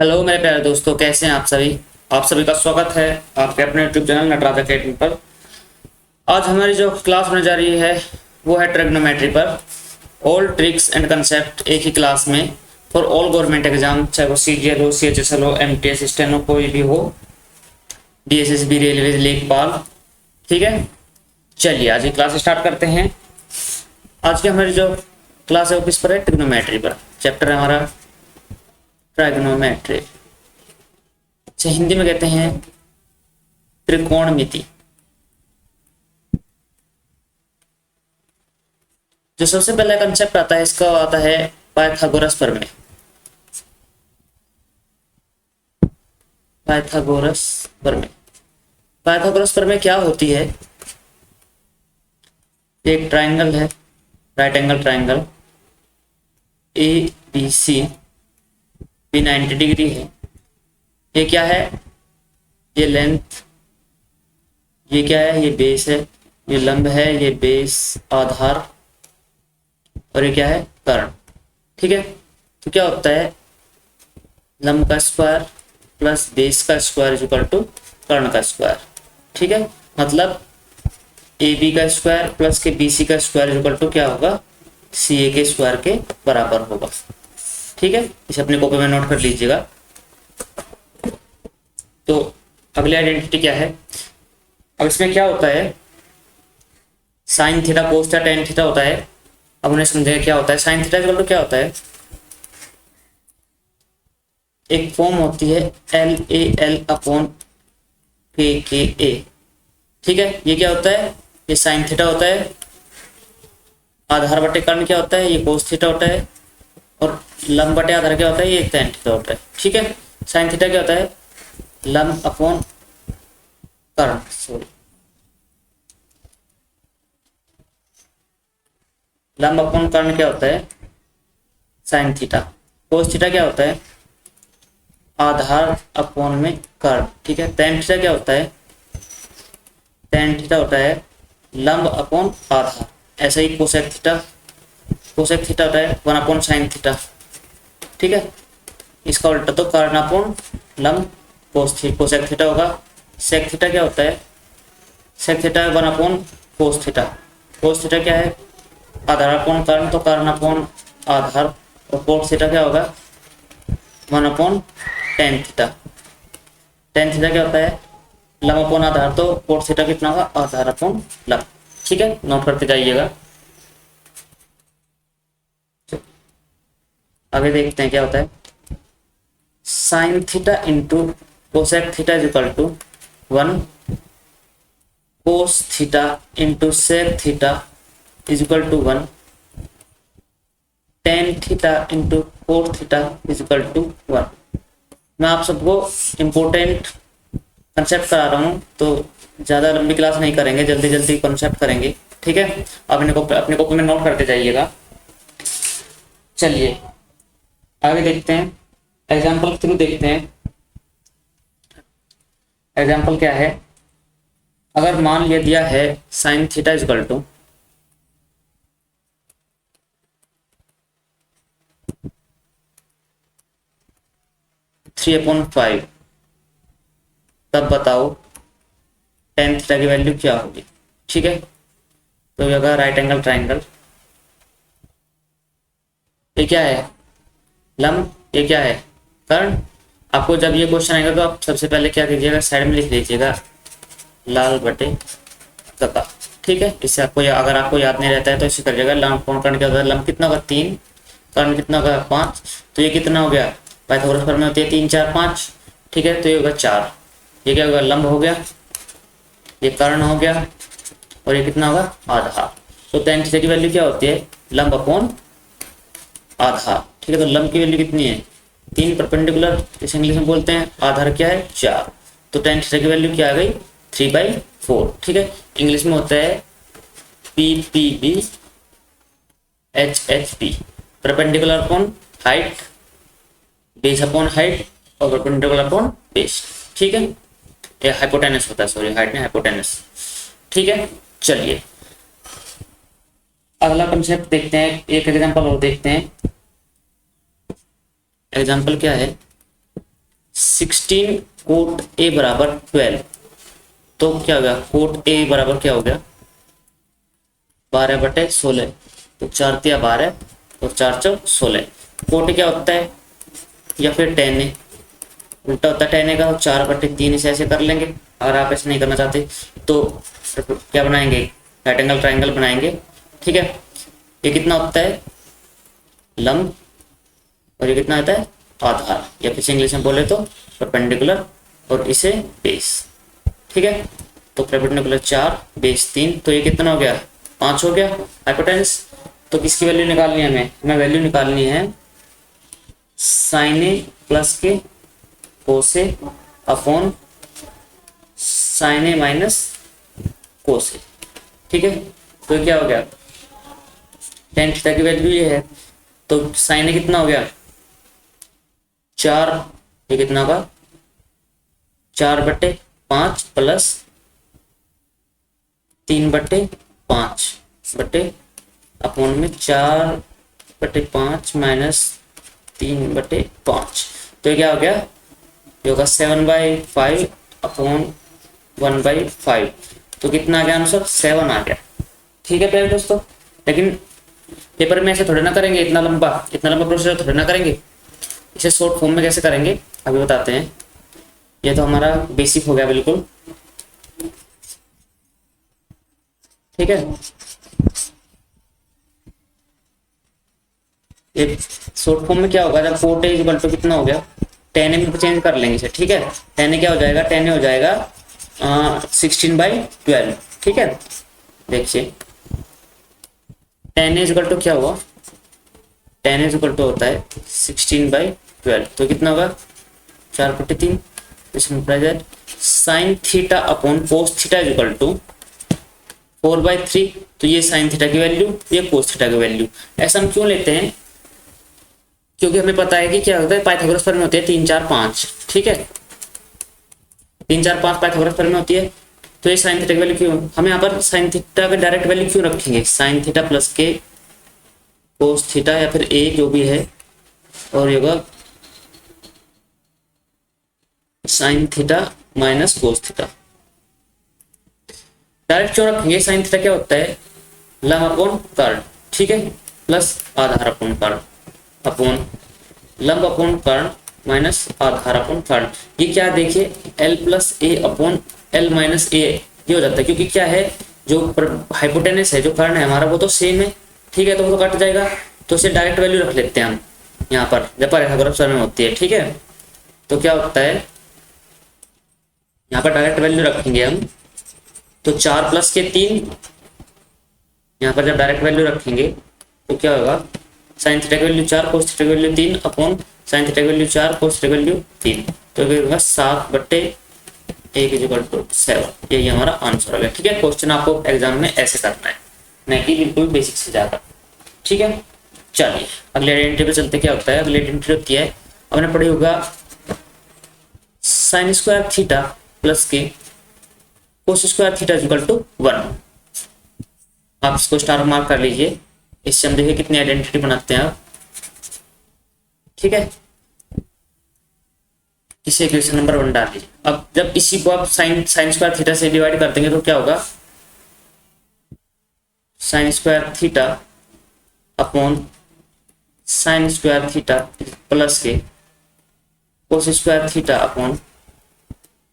Hello मेरे प्यारे दोस्तों, कैसे हैं आप सभी का स्वागत है आपके अपने यूट्यूब चैनल नटराज अकेडमी पर। आज हमारी जो क्लास होने जा रही है वो है ट्रिग्नोमेट्री पर। ऑल ट्रिक्स एंड कंसेप्ट एक ही क्लास में फॉर ऑल गवर्नमेंट एग्जाम, चाहे वो सीजीएल हो, सीएचएसएल हो, एमटीएस, स्टेनो कोई भी हो, डीएसएसबी, रेलवे, लेखपाल। ठीक है, चलिए आज ये क्लास स्टार्ट करते हैं। आज की हमारी जो क्लास है वो किस पर है? ट्रिग्नोमेट्री पर। चैप्टर है हमारा ट्रिग्नोमेट्री, अच्छा हिंदी में कहते हैं त्रिकोणमिति। जो सबसे पहला कंसेप्ट आता है इसका आता है पाइथागोरस प्रमेय। पाइथागोरस प्रमेय, पाइथागोरस प्रमेय क्या होती है? एक ट्राइंगल है, right angle triangle A B C, B 90 degree है। ये क्या है? ये लेंथ, ये क्या है? ये बेस है, ये लंब है, ये बेस आधार, और ये क्या है? कर्ण। ठीक है, तो क्या होता है? लंब का स्क्वायर प्लस बेस का स्क्वायर इज इक्वल टू कर्ण का स्क्वायर। ठीक है, मतलब ए बी का स्क्वायर प्लस के बी सी का स्क्वायर इज इक्वल टू क्या होगा? सी ए के स्क्वायर के बराबर होगा। ठीक है, इसे अपने कॉपी में नोट कर लीजिएगा। तो अगली आइडेंटिटी क्या है? अब इसमें क्या होता है? Sine theta cos theta tan theta होता है। अब उन्हें समझेंगे क्या होता है। साइन थीटा इक्वल टू क्या होता है? एक फॉर्म होती है एल ए एल अपॉन के ए। ठीक है, ये क्या होता है? ये साइन थीटा होता है। आधार बटे कर्ण क्या होता है? ये कोस थीटा होता है। और लंब बटे आधार क्या होता है? ये टेन थीटा होता है। ठीक है, साइन थीटा क्या होता है? लंब अपॉन कर्ण, सॉरी, लंब अपॉन कर्ण क्या होता है? Sine theta. कोस थीटा क्या होता है? आधार अपॉन में कर्ण। ठीक है, टेन थीटा क्या होता है? टेन थीटा होता है लंब अपॉन आधार। ऐसा ही कोसेक थीटा, कोसेक थीटा होता है वन अपॉन साइन थीटा। ठीक है, इसका उल्टा तो कर्ण अपॉन लंब कोसेक थीटा होगा। सेक थीटा क्या होता है? Sec theta one upon cos theta. Cos theta क्या है? आधार अपॉन कर्ण, तो कर्ण अपॉन आधार। और कोस थीटा क्या होगा? One upon tan theta. Tan theta क्या होता है? लंब अपॉन आधार, तो कोस थीटा कितना होगा? आधार अपॉन लंब। ठीक है, नोट करते जाइएगा। आगे देखते हैं क्या होता है। Sine theta into cosec theta is equal to 1, cos theta into sec theta is equal to 1, tan theta into cos theta is equal to 1। मैं आप सबको इम्पोर्टेंट कंसेप्ट करा रहा हूँ, तो ज़्यादा लंबी क्लास नहीं करेंगे, जल्दी जल्दी कंसेप्ट करेंगे। ठीक है, अपने कॉपी में नोट करते जाइएगा। चलिए आगे देखते हैं, एग्जाम्पल के थ्रू देखते हैं। एग्जाम्पल क्या है? अगर मान लिया दिया है sine theta is equal to 3/5, तब बताओ टेन थीटा की वैल्यू क्या होगी। ठीक है, तो ये होगा राइट एंगल ट्राइंगल। ये क्या है? लंब। ये क्या है? कर्ण। आपको जब ये क्वेश्चन आएगा तो आप सबसे पहले क्या कीजिएगा? साइड में लिख लीजिएगा लाल बटे कपा। ठीक है, इससे आपको अगर आपको याद नहीं रहता है तो इसे करिएगा। लंब कौन कर्ण क्या होता है? लंब कितना होगा? 3, कर्ण कितना होगा? 5। तो ये कितना हो गया? पाइथागोरस प्रमेय होती है 3 4 5। ठीक है, तो ये होगा 4। ये क्या होगा? लंब हो गया, ये कर्ण हो गया, और ये कितना होगा? आधार। तो टेन थीटा की वैल्यू क्या होती है? लंब अपॉन आधार। ठीक है, तो लंब की वैल्यू कितनी है? 3 परपेंडिकुलर, इसे इंग्लिश में बोलते हैं। आधार क्या है? 4। तो टेन थीटा की वैल्यू क्या आ गई? 3/4। ठीक है, इंग्लिश में होता है PPB HP, perpendicular upon height, base upon height, और परपेंडिकुलर अपॉन बेस। ठीक है, ये हाइपोटेनस होता है, सॉरी हाइट नहीं, हाइपोटेनस। ठीक है, चलिए अगला कंसेप्ट देखते हैं, एक एग्जांपल और देखते हैं। एग्जांपल क्या है? 16 कोट ए बराबर 12, तो क्या हो गया, कोट ए बराबर क्या हो गया 12/16, तो 4 तिया 12 और 4 चौ 16। कोट क्या होता है या फिर टेन ए, उल्टा होता है टेन ए का, 4/3 इसे ऐसे कर लेंगे। अगर आप ऐसे नहीं करना चाहते तो क्या बनाएंगे, राइट एंगल ट्राइंगल बनाएंगे, ठीक है। ये कितना होता है लंब और ये कितना होता है आधार, या फिर इंग्लिश में बोले तो परपेंडिकुलर और इसे बेस, ठीक है। तो परपेंडिकुलर 4 बेस 3, तो ये कितना हो गया 5 हो गया हाइपोटेनस। तो किसकी वैल्यू निकालनी है हमें वैल्यू निकालनी है साइन ए प्लस के कोस ए अपॉन साइन ए माइनस कोस ए, ठीक है। तो ये क्या हो गया tan थीटा की वैल्यू ये है, तो साइन ए कितना हो गया 4, ये कितना होगा 4/5 प्लस 3/5 बटे अपॉन में 4/5 माइनस 3/5, तो ये क्या हो गया, ये होगा 7/5 अपॉन 1/5, तो कितना आ गया आंसर 7 आ गया, ठीक है प्यारे दोस्तों। लेकिन पेपर में ऐसे थोड़े ना करेंगे, इतना लंबा प्रोसीजर थोड़े ना करेंगे, इसे शॉर्ट फॉर्म में कैसे करेंगे अभी बताते हैं। ये तो हमारा बेसिक हो गया बिल्कुल, ठीक है। ये शॉर्ट फॉर्म में क्या होगा, जब 4 टे इक्वल टू कितना हो गया 10 में चेंज कर लेंगे इसे, ठीक है। 10 क्या हो जाएगा 10 हो जाएगा 16/12, ठीक है। देखिए 10 इक्वल टू क्या हुआ, 10 इक्वल टू होता है 16/12, तो कितना होगा 4/3, sine theta upon cos theta equal to 4/3, तो ये साइन थीटा की वैल्यू ये कोस थीटा की वैल्यू। ऐसा हम क्यों लेते हैं, क्योंकि हमें पता है कि क्या होता है पाइथागोरस थ्योरम में होते हैं 3 4 5, ठीक है। 3 4 5 पाइथागोरस थ्योरम में होती है, तो ये साइन थीटा की वैल्यू क्यों, हम यहाँ पर साइन थीटा का डायरेक्ट वैल्यू क्यों रखेंगे, साइन थीटा प्लस के कोस थीटा या फिर ए जो भी है, और ये होगा sign theta minus cos theta. Direct क्यों रखेंगे, साइन थीटा क्या होता है लंब अपॉन कर्ण, ठीक है, प्लस आधार अपॉन कर्ण अपॉन लंब अपॉन कर्ण माइनस आधार अपॉन कर्ण। ये क्या देखिए l प्लस ए अपॉन l माइनस ए, ये हो जाता है क्योंकि क्या है जो हाइपोटेनस है जो कर्ण है हमारा वो तो सेम है, ठीक है, तो वो तो कट जाएगा, तो इसे डायरेक्ट वैल्यू रख लेते हैं हम यहाँ पर जब पाइथागोरस थ्योरम होती है, ठीक है। तो क्या होता है यहाँ पर डायरेक्ट वैल्यू रखेंगे हम, तो 4 प्लस के 3, यहाँ पर जब डायरेक्ट वैल्यू रखेंगे तो क्या होगा साइन थीटा की वैल्यू 4 कोस थीटा की वैल्यू 3 अपॉन साइन थीटा की वैल्यू 4 कोस थीटा की वैल्यू 3, तो ये होगा 7/1 यही हमारा आंसर हो गया, ठीक है। क्वेश्चन आपको एग्जाम में ऐसे करना है, नहीं कि बिल्कुल बेसिक से जाकर, ठीक है। चलिए अगले आइडेंटिटी पे चलते, क्या होता है अगली आइडेंटिटी होती है हमने पढ़ी होगा साइन स्क्वायर थीटा प्लस के cos square theta equal to 1। आप इसको स्टार मार्क कर लीजिए, इससे हम देखिए कितनी आइडेंटिटी बनाते हैं आप, ठीक है। इसे इक्वेशन नंबर 1 डाल दीजिए। अब जब इसी को आप साइन स्क्वायर थीटा से डिवाइड कर देंगे तो क्या होगा sine square theta upon sine square theta plus के cos square theta upon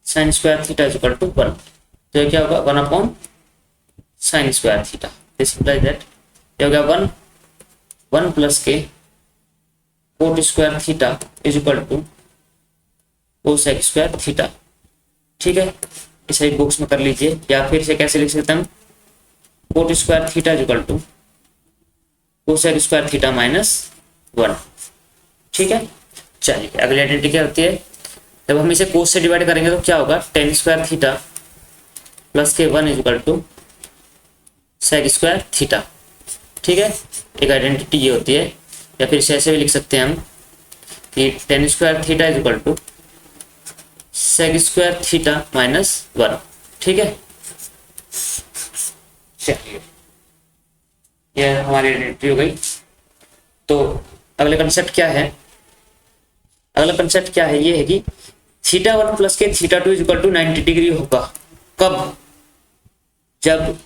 sine square theta equal to 1, तो ये क्या होगा 1 upon sine square theta, this implies that ये हो गया 1 प्लस के cot square theta is equal to cosec square theta, ठीक है। इसे एक बॉक्स में कर लीजिए, या फिर इसे कैसे लिख सकते हैं हम cot square theta is equal to cosec square theta minus 1, ठीक है। चलिए अगली आइडेंटिटी क्या होती है, जब हम इसे कोस से डिवाइड करेंगे तो क्या होगा टेन स्क्वायर थीटा प्लस के 1 is equal to sec square theta, ठीक है। एक आइडेंटिटी ये होती है, या फिर इसे ऐसे भी लिख सकते हैं हम कि tan square theta is equal to sec square theta minus 1, ठीक है। चलिए ये हमारी आइडेंटिटी हो गई। तो अगला कंसेप्ट क्या है, अगला कंसेप्ट क्या है, ये है कि थीटा वन प्लस के theta two equal to 90 degree होगा। कब? जब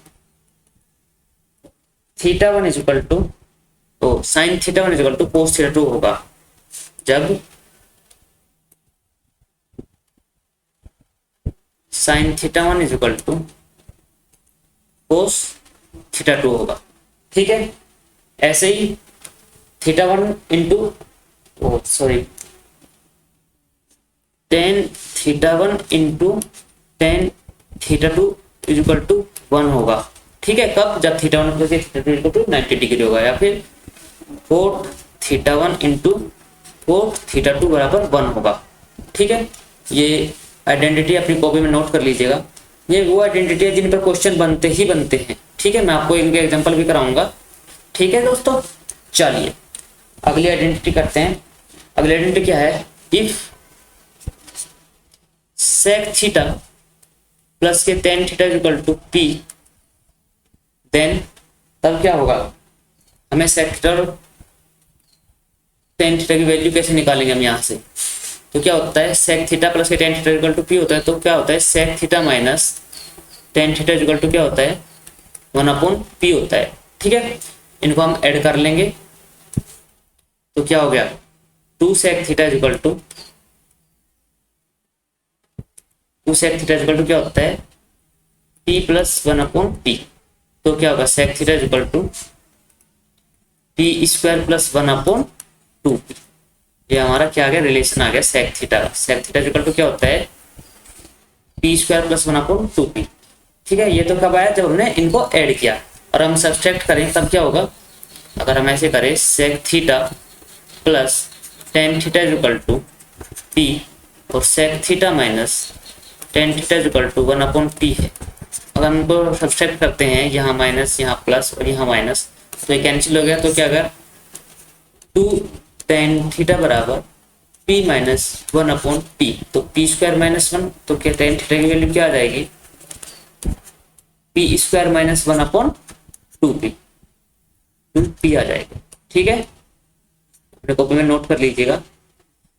theta one is equal to sine theta one is equal to cos theta two होगा। जब sine theta one is equal to cos theta two होगा। ठीक है, ऐसे ही theta one into tan theta one into tan theta two is equal to 1 होगा। ठीक है, कब? जब theta one plus theta two equal to 90 degree होगा। या फिर cot theta one into cot theta two बराबर 1 होगा। ठीक है, ये आइडेंटिटी अपनी कॉपी में नोट कर लीजिएगा। ये वो आइडेंटिटी है जिन पर क्वेश्चन बनते ही बनते हैं। ठीक है, मैं आपको इनके एग्जांपल भी कराऊंगा। ठीक है दोस्तों, चलिए अगली आइडेंटिटी करते हैं। अगली आइडेंटिटी क्या है? इफ सेक थीटा प्लस के tan theta equal to P, then तब क्या होगा? हमें सेक थीटा और टेन थीटा की वैल्यू कैसे निकालेंगे हम यहाँ से? तो क्या होता है? सेक थीटा प्लस के tan theta equal to P होता है। तो क्या होता है? Sec theta minus tan theta equal to क्या होता है? 1/p होता है। ठीक है, इनको हम ऐड कर लेंगे तो क्या हो गया? 2 सेक थीटा इक्वल टू क्या होता है? p plus 1/p। तो क्या होगा? Sec theta equal to p square plus 1/2p। ये हमारा क्या आ गया? रिलेशन आ गया सेक थीटा का। सेक थीटा इक्वल टू क्या होता है? p square plus 1/2p। ठीक है, ये तो कब आया? जब हमने इनको ऐड किया। और हम सब्सट्रैक्ट करें तब क्या होगा? अगर हम ऐसे करें sec theta plus tan theta equal to p और sec theta minus tan theta equal to 1/p है। अगर हम इनको सब्सट्रैक्ट करते हैं, यहाँ माइनस यहाँ प्लस और यहाँ माइनस, तो ये कैंसिल हो गया। तो क्या अगर 2 टेन थीटा बराबर p माइनस 1/p, तो p स्क्वायर माइनस 1, तो क्या टेन थीटा की वैल्यू क्या आ जाएगी? p स्क्वायर माइनस 1/2p आ जाएगा। ठीक है, अपने कॉपी में नोट कर लीजिएगा।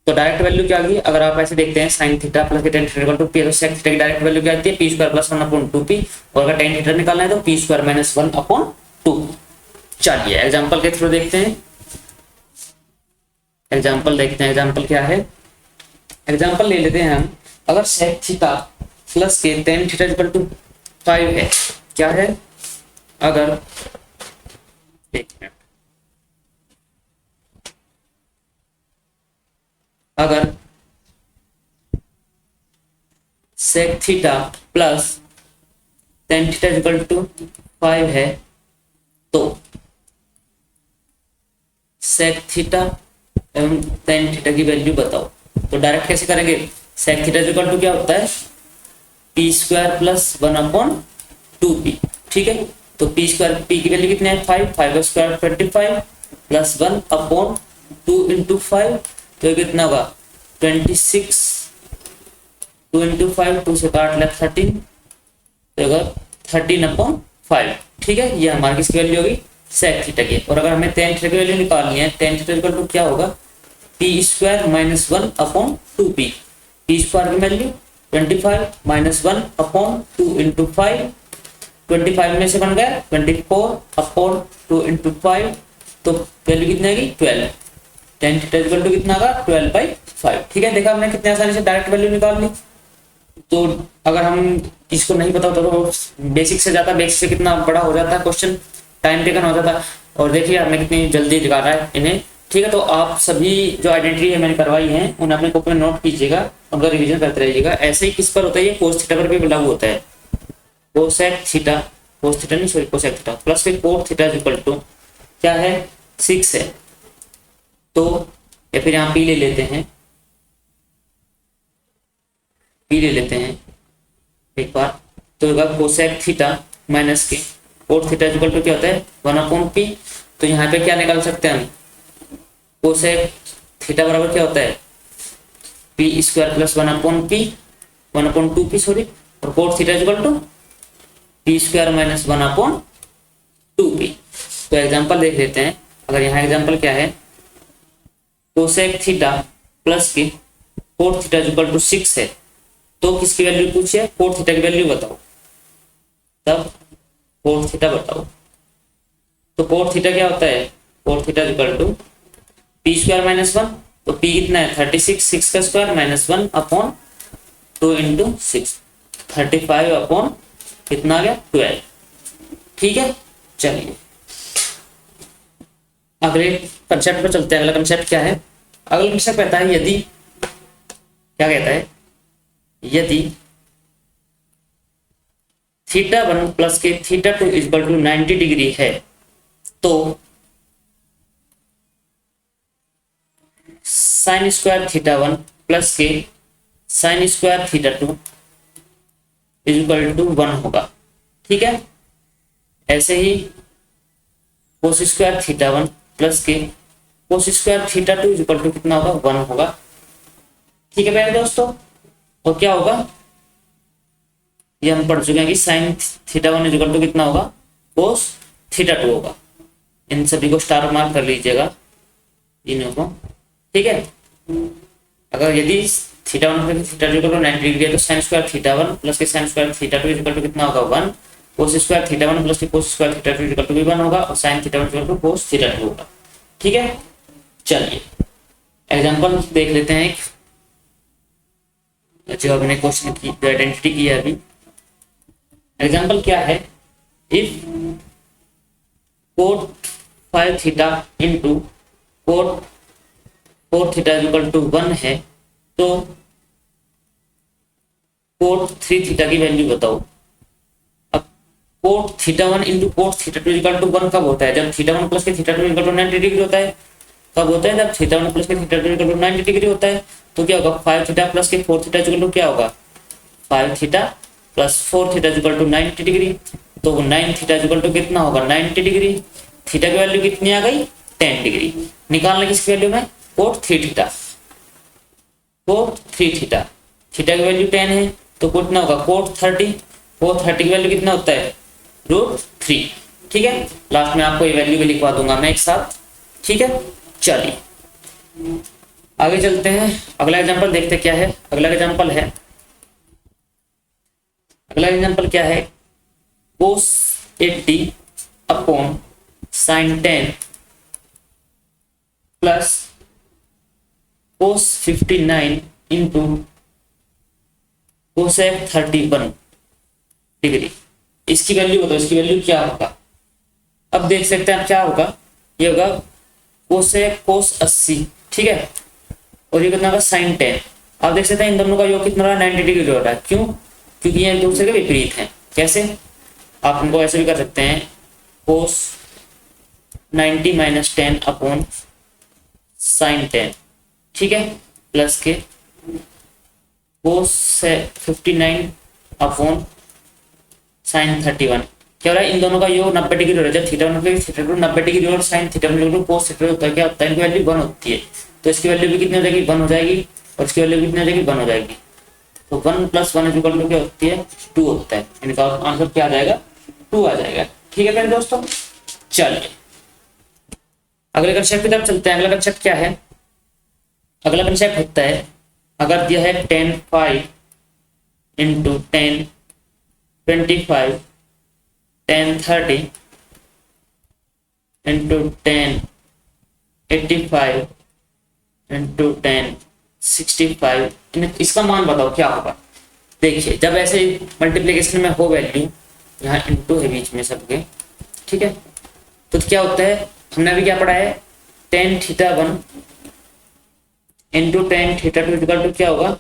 तो डायरेक्ट वैल्यू क्या आ गई? अगर आप ऐसे देखते हैं sine theta plus tan theta equal to P, तो सेक थीटा की डायरेक्ट वैल्यू क्या आती है? p square plus 1/2p। और अगर टेन थीटा निकालना है तो p स्क्वायर माइनस 1/2। चलिए एग्जांपल के थ्रू देखते हैं। एग्जांपल क्या है? एग्जांपल ले लेते हैं हम। अगर सेक थीटा प्लस के टेन थीटा इक्वल टू 5 है। क्या है? अगर sec theta plus tan theta equal to 5 है, तो सेक थीटा एवं टेन थीटा की वैल्यू बताओ। तो डायरेक्ट कैसे करेंगे? सेक थीटा इक्वल टू क्या होता है? p square plus 1/2p। ठीक है, तो p स्क्वायर, p की वैल्यू कितनी है? 5, 5 का स्क्वायर 25 प्लस 1/2 इंटू 5, तो कितना होगा? 26। 2 इंटू 5, 2 से काट लिया 13, तो अगर 13/5। ठीक है, ये हमारी किसकी वैल्यू होगी? सेक थीटा की। और अगर हमें टेन थीटा की वैल्यू निकालनी है, टेन थीटा इक्वल टू क्या होगा? p square minus 1/2p। p square की वैल्यू 25 माइनस 1/2 इंटू 5, 25 में से बन गया 24/2 इंटू 5, तो वैल्यू कितनी आएगी? 12। टेन थीटा इक्वल टू कितना आएगा? 12/5। ठीक है, देखा हमने कितने आसानी से डायरेक्ट वैल्यू निकाल ली। तो अगर हम इसको नहीं पता होता तो बेसिक से जाता, बेसिक से कितना बड़ा हो जाता है क्वेश्चन, टाइम टेकन हो जाता। और देखिए हमने कितनी जल्दी निकाला है इन्हें। ठीक है, तो आप सभी जो आइडेंटिटी मैंने करवाई है उन्हें अपने कॉपी में नोट कीजिएगा, उनका रिवीजन करते रहिएगा। ऐसे ही किस पर होता है? ये कोस थीटा पर भी लागू होता है। कोसेक थीटा, कोस थीटा नहीं सॉरी कोसेक थीटा प्लस फिर कोट थीटा इक्वल टू क्या है? 6 है। तो या फिर यहाँ p ले लेते हैं, एक बार। तो अगर कोसेक थीटा माइनस के कोट थीटा इक्वल टू क्या होता है? 1/p। तो यहाँ पे क्या निकाल सकते हैं हम? कोसेक थीटा बराबर क्या होता है? p square plus 1/2p sorry, और cot theta equal to p square minus 1/2p। तो एग्जांपल देख लेते हैं। अगर यहाँ एग्जांपल क्या है? कोसेक थीटा प्लस के कोट थीटा इक्वल टू 6 है, तो किसकी वैल्यू पूछिए, कोट थीटा की वैल्यू बताओ, तब कोट थीटा बताओ। तो कोट थीटा क्या होता है, cot theta equal to P square minus 1, तो पी कितना है 36, 6 का square minus 1 upon 2 into 6, 35 upon कितना आ गया 12। ठीक है, चलिए अगले कंसेप्ट पर चलते हैं। अगला कंसेप्ट क्या है, अगला कंसेप्ट कहता है यदि, क्या कहता है, यदि थीटा 1 प्लस के थीटा 2 इक्वल टू 90 डिग्री है, तो साइन स्क्वायर थीटा 1 प्लस के sine square theta 2 equal to 1 होगा। ठीक है, ऐसे ही कोस स्क्वायर थीटा 1 प्लस के cos square theta 2 equal to कितना होगा 1 होगा। ठीक है प्यारे दोस्तों, और क्या होगा, ये हम पढ़ चुके हैं कि साइन थीटा 1 इक्वल टू कितना होगा कोस थीटा 2 होगा। इन सभी को स्टार मार्क कर लीजिएगा इन्हों को। ठीक है, अगर यदि theta 1 plus theta 2 equal to 90 degree है, तो साइन स्क्वायर थीटा 1 प्लस के sine square theta 2 equal to कितना होगा 1, कोस स्क्वायर थीटा 1 प्लस के cos square theta 2 equal to भी 1 होगा, और sine theta 1 equal to cos theta 2 होगा। ठीक है, चलिए एग्जांपल देख लेते हैं। जो हमने क्वेश्चन की आइडेंटिटी की है अभी, एग्जांपल क्या है, if cot 5 theta into cot 4 theta equal to 1 है, तो कोट 3 थीटा की वैल्यू बताओ। अब cot theta 1 into cot theta 2 equal to 1 कब होता है, जब थीटा 1 प्लस के थीटा 2 इक्वल टू 90 डिग्री होता है। कब होता है, जब थीटा 1 प्लस के थीटा 2 इक्वल टू 90 डिग्री होता है। तो क्या होगा 5 थीटा प्लस के 4 थीटा इक्वल टू क्या होगा 5 theta plus 4 theta equal to 90 degree, तो 9 थीटा इक्वल टू कितना होगा 90 डिग्री। थीटा की वैल्यू कितनी आ गई 10 डिग्री। निकालना किसकी वैल्यू में, cot 3 theta, cot 3 theta, theta की वैल्यू 10 है, तो कितना होगा कोट 30, कोट 30 की वैल्यू कितना होता है √3। ठीक है, लास्ट में आपको ये वैल्यू भी लिखवा दूंगा मैं एक साथ। ठीक है, चलिए आगे चलते हैं। अगला एग्जांपल देखते क्या है। अगला एग्जांपल क्या है, कोस 80 upon sine 10 plus cos 59 into cosec 31 degree. इसकी वैल्यू बताओ, इसकी वैल्यू क्या होगा। अब देख सकते हैं क्या होगा, ये होगा कोसेक कोस 80। ठीक है, और ये कितना होगा साइन 10। आप देख सकते हैं इन दोनों का योग कितना रहा 90 डिग्री हो रहा है। क्यों, क्योंकि ये एक दूसरे के विपरीत हैं। कैसे, आप इनको ऐसे भी कर सकते हैं, कोस 90 माइनस 10 अपॉन साइन 10। ठीक है, प्लस के कोस 59 अपॉन साइन 31। क्या हो रहा है, इन दोनों का योग 90 डिग्री हो रहा है। जब थीटा 1 थीटा 2 90 डिग्री और साइन थीटा 2 कोस थीटा होता है, क्या होता है, इनकी वैल्यू 1 होती है। तो इसकी वैल्यू भी कितनी हो जाएगी 1 हो जाएगी, और इसकी वैल्यू कितनी हो जाएगी 1 हो जाएगी। तो 1 + 1 इक्वल टू क्या होती है 2 होता है। इनका आंसर क्या आ जाएगा 2 आ जाएगा। ठीक है मेरे दोस्तों, चलिए अगले कंसेप्ट की तरफ चलते हैं। अगला कंसेप्ट क्या है, अगला कंसेप्ट होता है, अगर दिया है 10 5 इंटू 10 25 10 30 इंटू 10 85 इंटू 10 65, इसका मान बताओ क्या होगा। देखिए जब ऐसे मल्टीप्लिकेशन में हो वैल्यू, यहाँ इंटू है बीच में सबके। ठीक है, तो क्या होता है, हमने अभी क्या पढ़ा है, tan theta 1 into tan theta 2 equal to क्या होगा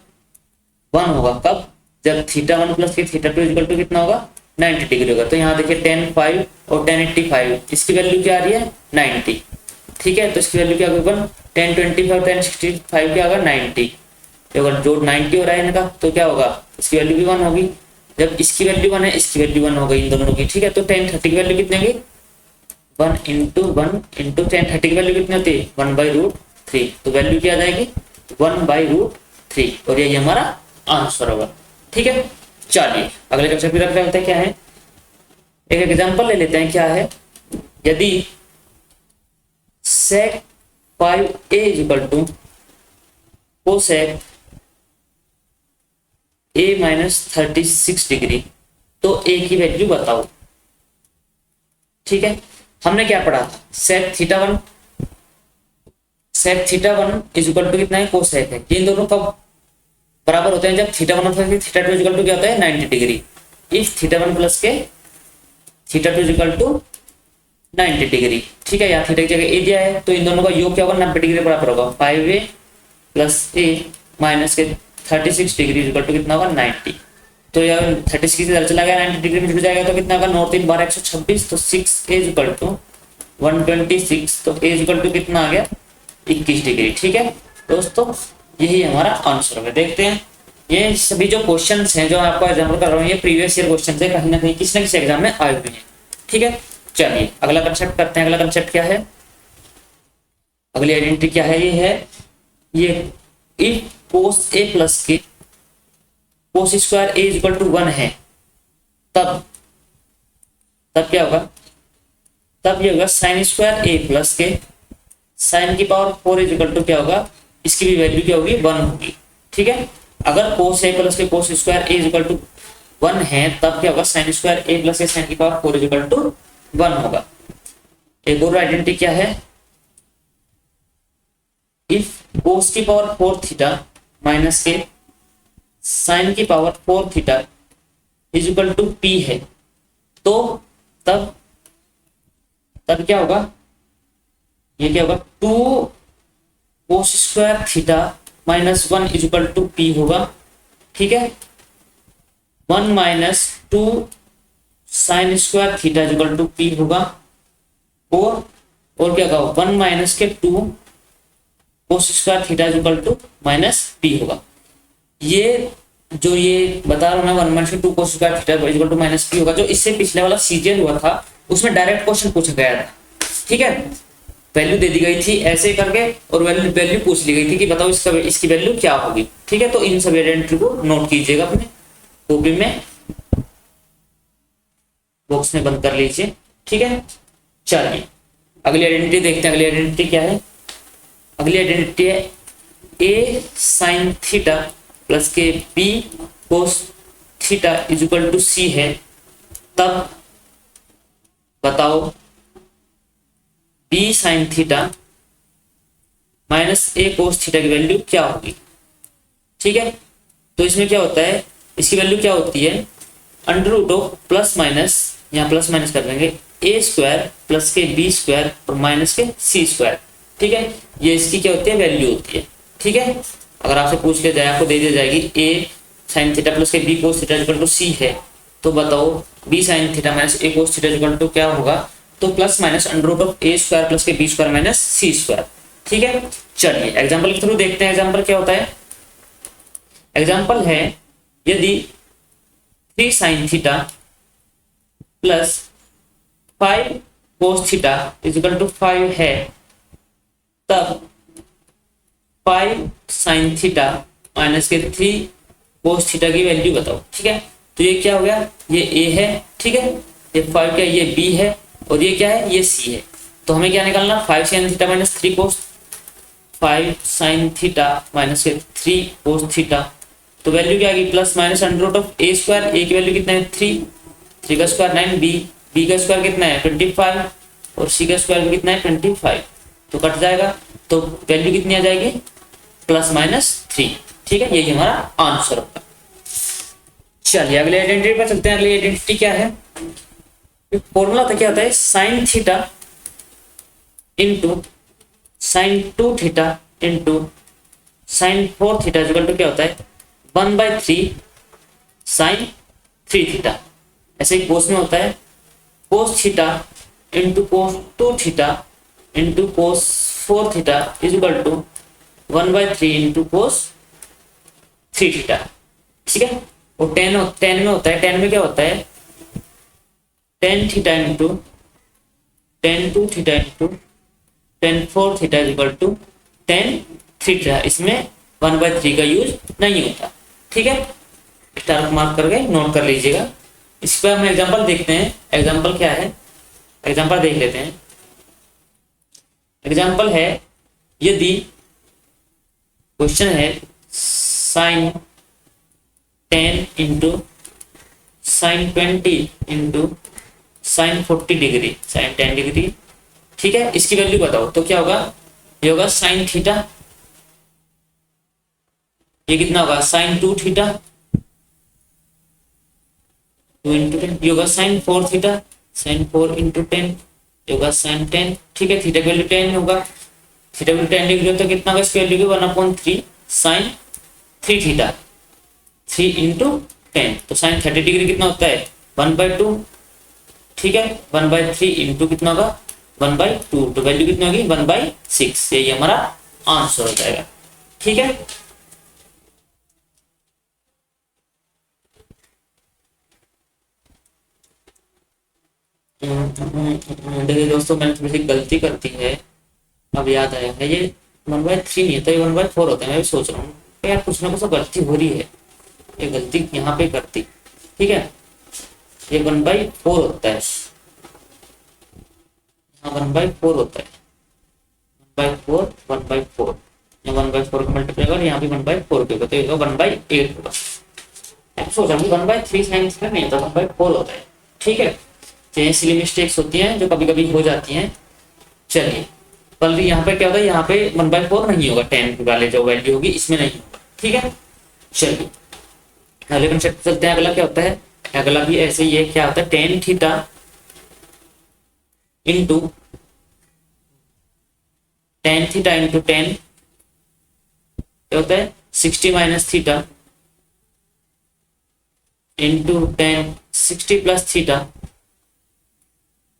1 होगा। कब, जब थीटा 1 प्लस के थीटा 2 इक्वल टू कितना होगा 90 डिग्री होगा। तो यहाँ देखिए tan 5 और tan 85, इसकी वैल्यू क्या आ रही है 90। ठीक है, तो इसकी वैल्यू क्या होगा tan 25 और tan 65 क्या होगा 90। तो अगर जो 90 हो रहा है इनका, तो क्या होगा इसकी वैल्यू भी 1 होगी। जब इसकी वैल्यू 1 है, इसकी वैल्यू 1 हो गई इन दोनों की। ठीक है, तो tan 30 की वैल्यू कितनी होगी 1 इंटू 1 इंटू tan 30 की वैल्यू कितनी होती है 1/√3। तो वैल्यू क्या आ जाएगी 1/√3, और ये हमारा आंसर होगा। ठीक है, चलिए अगले कंसेप्ट की तरफ चलते हैं। क्या है, एक एग्जांपल ले लेते हैं। क्या है, यदि sec 5a equal to cosec A minus 36 degree, तो ए की वैल्यू बताओ। ठीक है, हमने क्या पढ़ा था, sec theta one is equal to कितना है, कोसेक है। इन दोनों कब बराबर होते हैं, जब थीटा वन और theta two is equal to क्या होता है, 90 degree. If theta one plus के theta two is equal to 90 degree. ठीक है, या थीटा की जगह ए दिया है, तो इन दोनों का योग क्या होगा, 90 डिग्री बराबर होगा 5a प्लस ए माइनस के 36 डिग्री इक्वल टू कितना होगा, 90। तो यार 36 की तरह चला गया, 90 डिग्री में जुड़ जाएगा, तो कितना होगा, 9 3 12 126, तो 6a इक्वल टू 126, तो a इक्वल टू कितना आ गया, 21 डिग्री। ठीक है दोस्तों, यही हमारा आंसर है। देखते हैं, ये सभी जो क्वेश्चंस हैं जो आपको एग्जाम्पल कर रहा हूँ, ये प्रीवियस ईयर क्वेश्चन है, कहीं ना कहीं किसी न किसी एग्जाम में आए हुए हैं। ठीक है, चलिए अगला कंसेप्ट करते हैं। अगला कंसेप्ट क्या है, अगली आइडेंटिटी क्या है, ये इफ कोस ए प्लस के cos square A equal to 1 है, तब क्या होगा, तब ये होगा साइन स्क्वायर ए प्लस के साइन की पावर 4 इक्वल टू क्या होगा, इसकी भी वैल्यू क्या होगी, 1 होगी। ठीक है, अगर कोस ए प्लस के cos square A equal to 1 है, तब क्या होगा, साइन स्क्वायर ए प्लस के साइन की पावर 4 इक्वल टू 1 होगा। एक और आइडेंटिटी क्या है, इफ कोस की पावर 4 थीटा माइनस के साइन की power 4 theta is equal to P है, तो तब क्या होगा, ये क्या होगा, 2 cos square theta minus 1 is equal to P होगा। ठीक है, 1 minus 2 sine square theta is equal to P होगा, और क्या होगा, 1 माइनस के 2 cos square theta is equal to minus P होगा। ये जो ये बता रहा हूँ मैं, 1 minus 2 cos square theta is equal to minus P होगा, जो इससे पिछले वाला सीजीएल हुआ था उसमें डायरेक्ट क्वेश्चन पूछा गया था। ठीक है, वैल्यू दे दी गई थी ऐसे करके, और वैल्यू पूछ ली गई थी कि बताओ इसकी वैल्यू क्या होगी। ठीक है, तो इन सभी आइडेंटिटी को नोट कीजिएगा अपने कॉपी में, बॉक्स में बंद कर लीजिए। ठीक है, चलिए अगली आइडेंटिटी देखते हैं। अगली आइडेंटिटी क्या है, अगली आइडेंटिटी है ए साइन थीटा प्लस के B cos theta is equal to C है, तब बताओ B sine theta minus A cos theta की वैल्यू क्या होगी। ठीक है, तो इसमें क्या होता है, इसकी वैल्यू क्या होती है, under root of plus minus, यहाँ प्लस माइनस कर देंगे, ए स्क्वायर प्लस के बी स्क्वायर और माइनस के सी स्क्वायर। ठीक है, ये इसकी क्या होती है, वैल्यू होती है। ठीक है, अगर आपसे पूछ लिया जाए, आपको दे दी जाएगी ए साइन थीटा प्लस के B cos theta equal to C है, तो बताओ B sine theta minus A cos theta equal to क्या होगा, तो plus minus under root of A square plus के B square minus C square. ठीक है, चलिए एग्जांपल के थ्रू देखते हैं। एग्जांपल क्या होता है, एग्जांपल है यदि 3 sine theta plus 5 cos theta is equal to 5 है, तब 5 साइन थीटा माइनस के 3 कोस थीटा की वैल्यू बताओ। ठीक है, तो ये क्या हो गया, ये ए है। ठीक है, ये 5 क्या, ये बी है, और ये क्या है, ये सी है। तो हमें क्या निकालना, 5 sine theta minus 3 cos, 5 sine theta minus के 3 कोस थीटा, तो वैल्यू क्या आ गई, plus minus under root of A square, A की वैल्यू कितना है 3, 3 का स्क्वायर 9, बी का स्क्वायर कितना है 25, और सी का स्क्वायर भी कितना है 25, तो कट जाएगा, तो वैल्यू कितनी आ जाएगी, प्लस माइनस 3। ठीक है, यही हमारा आंसर होगा। चलिए अगले आइडेंटिटी पर चलते हैं। अगली आइडेंटिटी क्या है, फॉर्मूला था, क्या होता है, sine theta into sine 2 theta into sine 4 theta equal to क्या होता है, 1/3 साइन 3 थीटा। ऐसे ही कोस में होता है cos theta into cos 2 theta into cos 4 theta is equal to 1/3 into cos 3 theta. ठीक है, और टेन में होता है, टेन में क्या होता है, tan theta into tan 2 theta into tan 4 theta is equal to tan 3 theta. इसमें 1/3 का यूज नहीं होता। ठीक है, स्टार मार्क करके नोट कर लीजिएगा। इस पर हम एग्जांपल देखते हैं। एग्जांपल क्या है, एग्जांपल देख लेते हैं। एग्जांपल है यदि क्वेश्चन है sine 10 into sine 20 into sine 40 degree sine 10 degree. ठीक है, इसकी वैल्यू बताओ तो क्या होगा, ये होगा साइन थीटा, ये कितना होगा साइन 2 थीटा 2 इंटू 10, ये होगा साइन 4 थीटा साइन 4 इंटू 10, ये होगा साइन 10। ठीक है, थीटा की वैल्यू 10 होगा, थीटा की वैल्यू 10 डिग्री तो कितना होगा, इसकी वैल्यू 1/3 साइन 3 थीटा 3 इंटू 10, तो साइन 30 डिग्री कितना होता है 1/2। ठीक है, 1/3 इंटू कितना होगा 1/2, तो वैल्यू कितनी होगी 1/6, यही हमारा आंसर हो जाएगा। ठीक है, देखिए दोस्तों मैंने थोड़ी सी गलती कर दी है, अब याद आया है, ये 1/3 नहीं है तो ये 1/4 होता है। मैं भी सोच रहा हूँ यार कुछ ना कुछ तो गलती हो रही है, ये गलती यहाँ पे करती। ठीक है, ये 1/4 होता है, यहाँ 1/4 होता है, 1/4 1/4, यहाँ 1/4 का मल्टीप्लाई कर, यहाँ भी 1/4 के होगा तो ये 1/8 होगा। सोच रहा हूँ 1/3 साइन थीटा नहीं होता 1/4 होता है। ठीक है, तो ये सिली मिस्टेक्स होती हैं जो कभी कभी हो जाती हैं। चलिए, पर यहाँ पे क्या होता है, यहाँ पे 1/4 नहीं होगा, 10 वाले जो वैल्यू होगी इसमें नहीं होगा। ठीक है, चलिए अगले कंसेप्ट चलते हैं। अगला क्या होता है, अगला भी ऐसे ही है, क्या होता है tan theta into 10 theta into 10 क्या होता है 60 minus theta into 10 60 plus theta.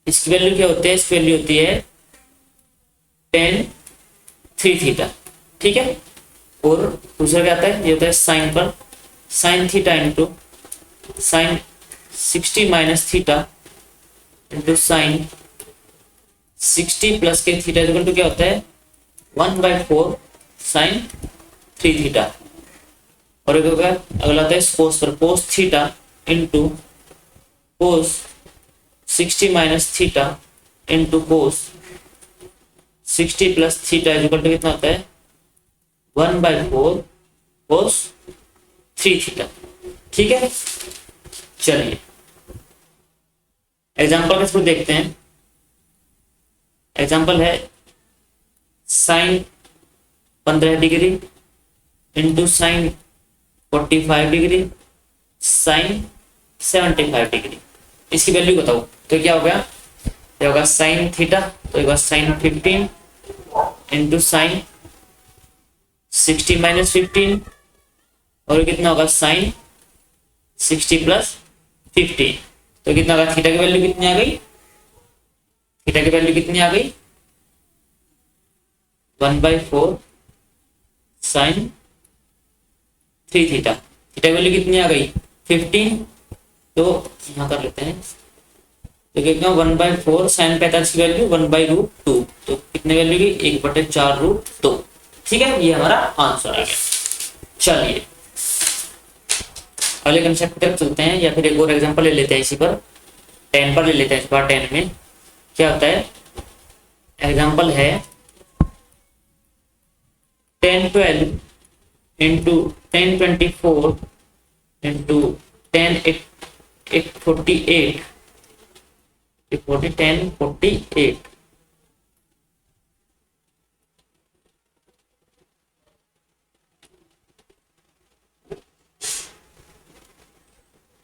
इसकी वैल्यू क्या होती है, इसकी वैल्यू होती है 10 3 थीटा। ठीक है, और दूसरा क्या आता है, ये होता है साइन पर, sign theta into sign 60 minus theta into sign 60 plus के थीटा इक्वल टू क्या होता है 1/4 साइन 3 थीटा। और एक होगा अगला होता है कोस पर, cos theta into cos 60 minus theta into cos 60 plus theta equal to कितना होता है 1/4 कोस 3 थीटा। ठीक है, चलिए एग्जाम्पल के थ्रू देखते हैं। एग्जाम्पल है sine 15 degree into sine 45 degree sine 75 degree. इसकी वैल्यू बताओ तो क्या होगा, ये होगा साइन थीटा तो ये होगा साइन 15 इंटू साइन 60 माइनस 15 और कितना होगा साइन 60 प्लस 15, तो कितना होगा थीटा की वैल्यू कितनी आ गई, थीटा की वैल्यू कितनी आ गई 1/4 साइन 3 थीटा। थीटा की वैल्यू कितनी आ गई 15, तो यहाँ कर लेते हैं तो कितना 1/4 साइन 45 की वैल्यू 1/√2, तो कितने वैल्यू की 1/4√2। ठीक है, ये हमारा आंसर आ गया। चलिए अगले कंसेप्ट की तरफ चलते हैं, या फिर एक और एग्जांपल ले लेते हैं इसी पर, 10 पर ले लेते हैं। इस बार 10 में क्या होता है, एग्जांपल है 1012 इंटू 1024 इंटू 1048 1048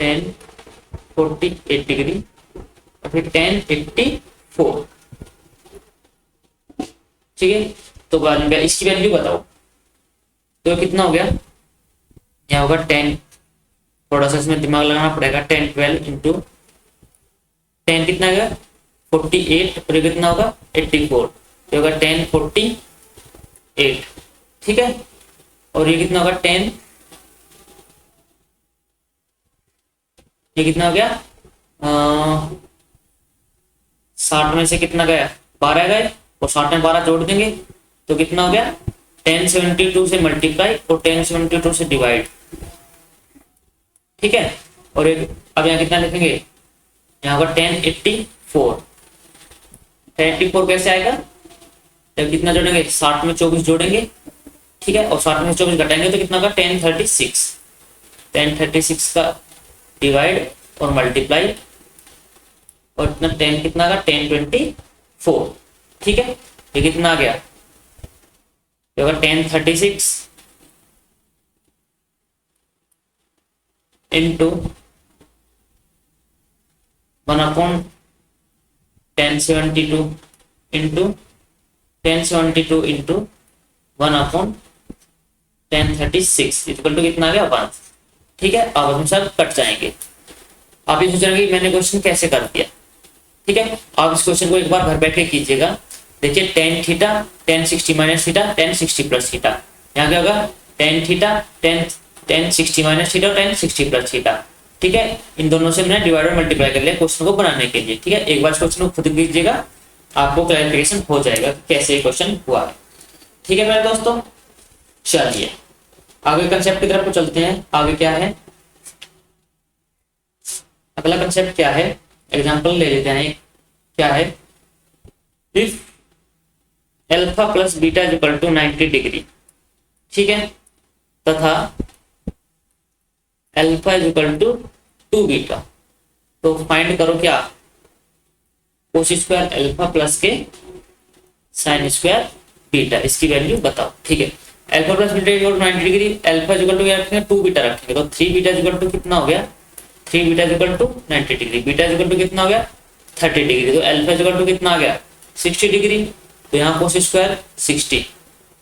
1048 डिग्री और फिर 1084। ठीक है, तो बाद में इसकी वैल्यू बताओ तो कितना हो गया, यहाँ होगा 10, थोड़ा सा इसमें दिमाग लगाना पड़ेगा, 1012 इंटू 10 कितना होगा 48 और ये कितना होगा 84, तो होगा 1048। ठीक है, और ये कितना होगा 10, ये कितना हो गया 60 में से कितना गया 12 गए और 60 में 12 जोड़ देंगे तो कितना हो गया 1072 से मल्टीप्लाई और 1072 से डिवाइड। ठीक है, और एक अब यहाँ कितना लिखेंगे, यहाँ पर 1084 कैसे आएगा, जब कितना जोड़ेंगे 60 में 24 जोड़ेंगे। ठीक है, और 60 में 24 घटाएंगे तो कितना होगा 1036 1036 का डिवाइड और मल्टीप्लाई, और इतना 10 कितना आ गया 1024, ठीक है। ये कितना आ गया, ये होगा 1036 into 1/1072 into 1072 into 1/1036 equal to कितना आ गया 1, ठीक है। अब हम सब कट जाएंगे। आप ये सोच रहे हैं कि मैंने क्वेश्चन कैसे कर दिया, ठीक है। आप इस क्वेश्चन को एक बार घर बैठ के कीजिएगा। देखिए tan theta tan 60 minus theta tan 60 plus theta, यहाँ क्या होगा tan theta tan 60 minus theta tan 60 plus theta, ठीक है। इन दोनों से मैंने डिवाइड और मल्टीप्लाई कर लिया क्वेश्चन को बनाने के लिए, ठीक है। एक बार क्वेश्चन को खुद कीजिएगा, आपको क्लैरिफिकेशन हो जाएगा कैसे ये क्वेश्चन हुआ है, ठीक है मेरे दोस्तों। चलिए आगे कंसेप्ट की तरफ को चलते हैं। आगे क्या है, अगला कंसेप्ट क्या है, एग्जांपल ले लेते हैं। क्या है, if alpha plus beta is equal to 90 degree, ठीक है, तथा alpha is equal to 2 beta, तो फाइंड करो क्या, कोस स्क्वायर अल्फा प्लस के साइन स्क्वायर बीटा, इसकी वैल्यू बताओ, ठीक है। Alpha plus beta equal to 90 degree, alpha is equal to क्या रखेंगे 2 बीटा रखेंगे, तो 3 बीटा इज इक्वल टू कितना हो गया 3 beta is equal to 90 degree, beta is equal to कितना हो गया 30 डिग्री, तो अल्फा इज इक्वल टू कितना आ गया 60 डिग्री, तो यहाँ कोस स्क्वायर 60,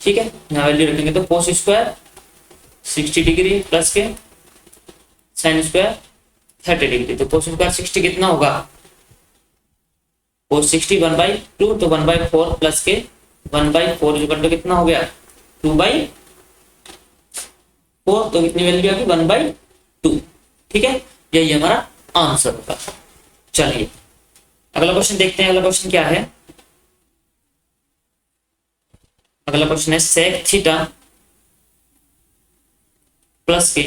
ठीक है, यहाँ वैल्यू रखेंगे, तो कोस स्क्वायर 60 डिग्री प्लस के साइन स्क्वायर 30 डिग्री, तो कोस स्क्वायर 60 कितना होगा, कोस 60 1/2, तो 1/4 प्लस के 1/4 इक्वल टू कितना हो गया 2/4, तो कितनी वैल्यू आ गई 1/2, ठीक है। यही हमारा आंसर होगा। चलिए अगला क्वेश्चन देखते हैं। अगला क्वेश्चन क्या है, अगला क्वेश्चन है सेक थीटा प्लस के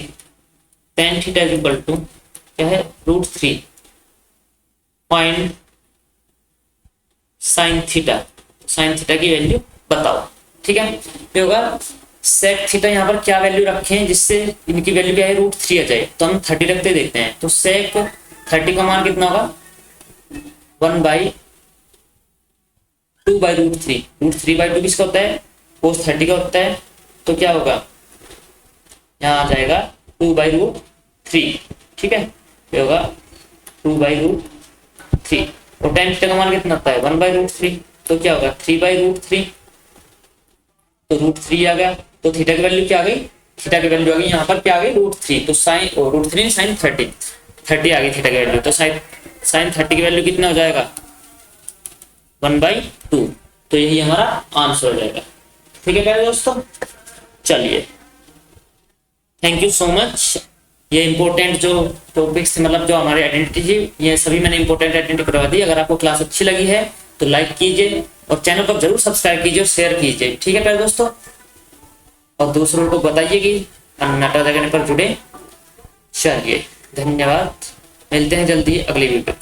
tan theta is equal to क्या है √3 point sine theta, sine theta की वैल्यू बताओ, ठीक है। तो होगा सेक थीटा, यहाँ पर क्या वैल्यू रखे हैं जिससे इनकी वैल्यू क्या है √3 आ जाए, तो हम 30 रखते देखते हैं, तो सेक 30 का मान कितना होगा 1/2/√3, √3/2 किसका होता है कोस 30 का होता है, तो क्या होगा यहाँ आ जाएगा 2/√3, ठीक है, ये होगा 2/√3, और tan थीटा का मान कितना होता है 1/√3, तो क्या होगा 3/√3, तो √3 आ गया, तो थीटा की वैल्यू क्या आ गई, थीटा की वैल्यू आ गई यहाँ पर क्या आ गई √3, तो साइन √3 साइन 30 आ गई थीटा की वैल्यू, तो साइन 30 की वैल्यू कितना हो जाएगा 1/2, तो यही हमारा आंसर हो जाएगा, ठीक है प्यारे दोस्तों। चलिए थैंक यू सो मच। ये इंपॉर्टेंट जो टॉपिक्स मतलब जो हमारे आइडेंटिटी, ये सभी मैंने इंपॉर्टेंट आइडेंटिटी करवा दी। अगर आपको क्लास अच्छी लगी है तो लाइक कीजिए और चैनल को जरूर सब्सक्राइब कीजिए और शेयर कीजिए, ठीक है प्यारे दोस्तों, और दूसरों को बताइए कि अन्नाटा जगह पर जुड़े। चलिए धन्यवाद, मिलते हैं जल्दी अगली वीडियो।